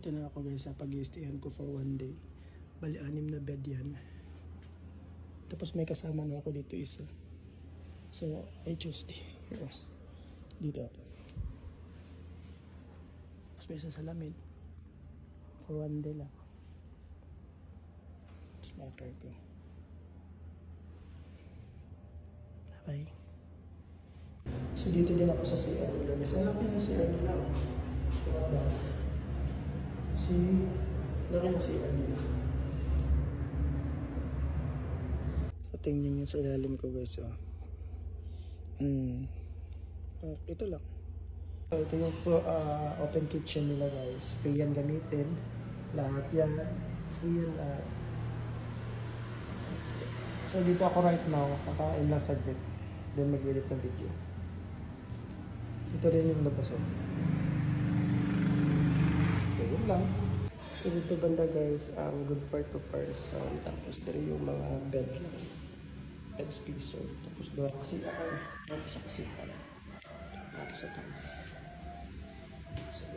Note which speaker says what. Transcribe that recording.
Speaker 1: Dito na ako guys sa pag-i-stayan ko for one day. Bali, 6 na bed yan. Tapos may kasama na ako dito isa. So, I choose dito ako. Tapos may isa sa salamin. For one day lang. Slacker ko. Okay. So dito din ako sa CR nila. Mas laki na CR nila. Laki na CR nila. So tingnan nyo sa ilalim ko guys. Oh. Ito lang. So ito yung open kitchen nila guys. Free yan gamitin. Lahat yan. Free yan lahat. So dito ako right now. Kakain lang saglit. Then mag-edit ng video. Ito rin yung labas. So yun lang. So dito banda guys, ang good for 2 person. Tapos dito yung mga bed lang. Bed spacer. Tapos doon kasi ako. Tapos sa kasi pala. Tapos sa taas. So